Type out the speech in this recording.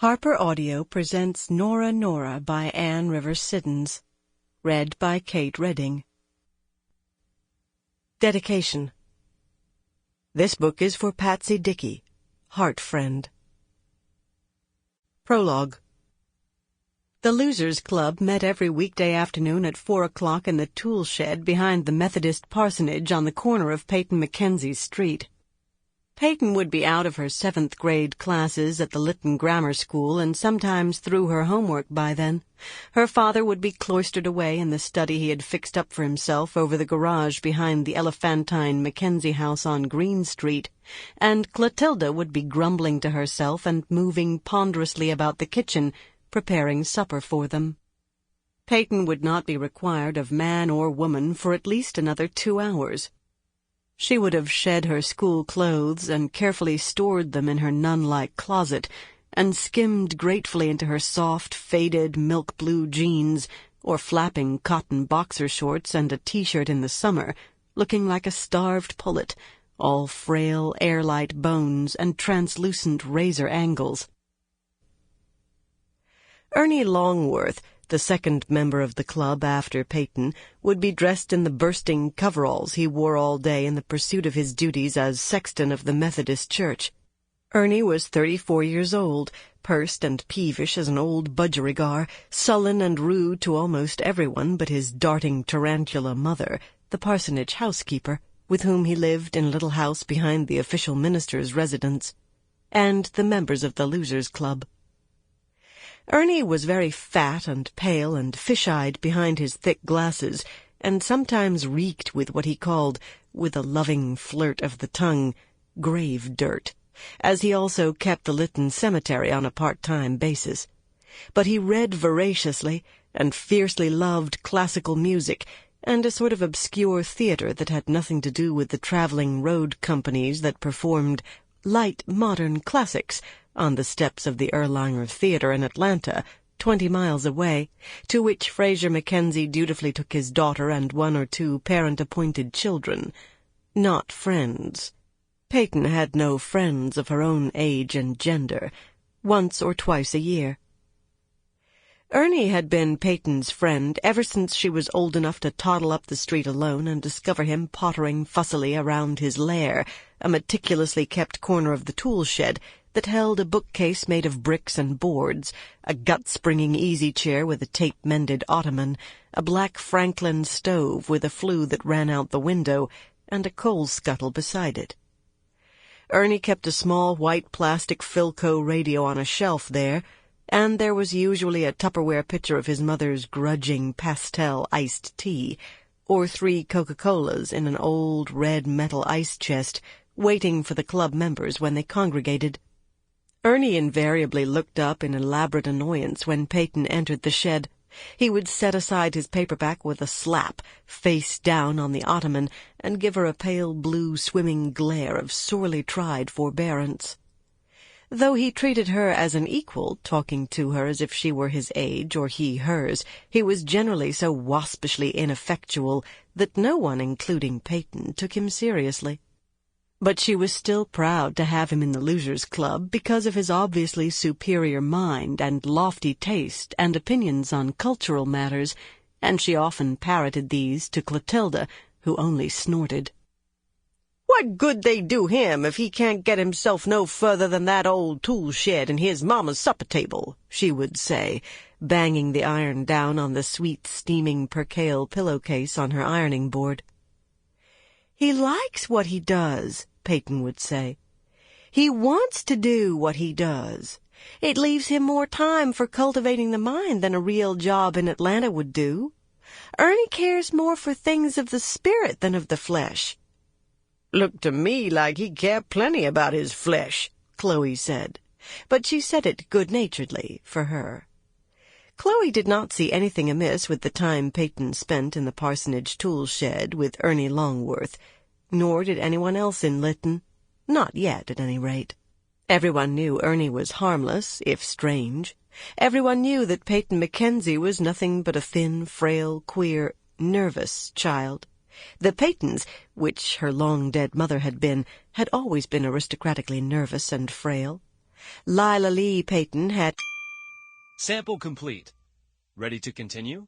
Harper Audio presents Nora by Anne Rivers Siddons. Read by Kate Redding. Dedication. This book is for Patsy Dickey, heart friend. Prologue. The Losers Club met every weekday afternoon at 4 o'clock in the tool shed behind the Methodist parsonage on the corner of Peyton McKenzie's street. Peyton would be out of her 7th grade classes at the Lytton grammar school and sometimes through her homework by then. Her father would be cloistered away in the study he had fixed up for himself over the garage behind the elephantine McKenzie house on Green Street, and Clotilda would be grumbling to herself and moving ponderously about the kitchen, preparing supper for them. Peyton would not be required of man or woman for at least another 2 hours. She would have shed her school clothes and carefully stored them in her nun-like closet, and skimmed gratefully into her soft, faded, milk-blue jeans, or flapping cotton boxer shorts and a T-shirt in the summer, looking like a starved pullet, all frail, air-light bones and translucent razor angles. Ernie Longworth, the second member of the club after Peyton, would be dressed in the bursting coveralls he wore all day in the pursuit of his duties as sexton of the Methodist Church. Ernie was 34 years old, pursed and peevish as an old budgerigar, sullen and rude to almost everyone but his darting tarantula mother, the parsonage housekeeper, with whom he lived in a little house behind the official minister's residence, and the members of the Losers Club. Ernie was very fat and pale and fish-eyed behind his thick glasses, and sometimes reeked with what he called, with a loving flirt of the tongue, grave dirt, as he also kept the Lytton cemetery on a part-time basis. But he read voraciously, and fiercely loved classical music, and a sort of obscure theater that had nothing to do with the traveling road companies that performed light modern classics on the steps of the Erlanger Theater in Atlanta, 20 miles away, to which Fraser McKenzie dutifully took his daughter and 1 or 2 parent-appointed children. Not friends. Peyton had no friends of her own age and gender, once or twice a year. Ernie had been Peyton's friend ever since she was old enough to toddle up the street alone and discover him pottering fussily around his lair, a meticulously kept corner of the tool shed that held a bookcase made of bricks and boards, a gut-springing easy-chair with a tape-mended ottoman, a black Franklin stove with a flue that ran out the window, and a coal scuttle beside it. Ernie kept a small white plastic Philco radio on a shelf there, and there was usually a Tupperware pitcher of his mother's grudging pastel iced tea, or 3 Coca-Colas in an old red metal ice chest, waiting for the club members when they congregated. Ernie invariably looked up in elaborate annoyance when Peyton entered the shed. He would set aside his paperback with a slap, face down on the ottoman, and give her a pale blue swimming glare of sorely tried forbearance. Though he treated her as an equal, talking to her as if she were his age or he hers, he was generally so waspishly ineffectual that no one, including Peyton, took him seriously. But she was still proud to have him in the Losers Club because of his obviously superior mind and lofty taste and opinions on cultural matters, and she often parroted these to Clotilda, who only snorted. "What good they do him if he can't get himself no further than that old tool shed and his mamma's supper table?" she would say, banging the iron down on the sweet steaming percale pillowcase on her ironing board. "He likes what he does," Peyton would say. "He wants to do what he does. It leaves him more time for cultivating the mind than a real job in Atlanta would do. Ernie cares more for things of the spirit than of the flesh." "Looked to me like he cared plenty about his flesh," Chloe said, but she said it good-naturedly for her. Chloe did not see anything amiss with the time Peyton spent in the parsonage tool shed with Ernie Longworth, nor did anyone else in Lytton. Not yet, at any rate. Everyone knew Ernie was harmless, if strange. Everyone knew that Peyton McKenzie was nothing but a thin, frail, queer, nervous child. The Peytons, which her long-dead mother had always been aristocratically nervous and frail. Lila Lee Peyton had... Sample complete. Ready to continue?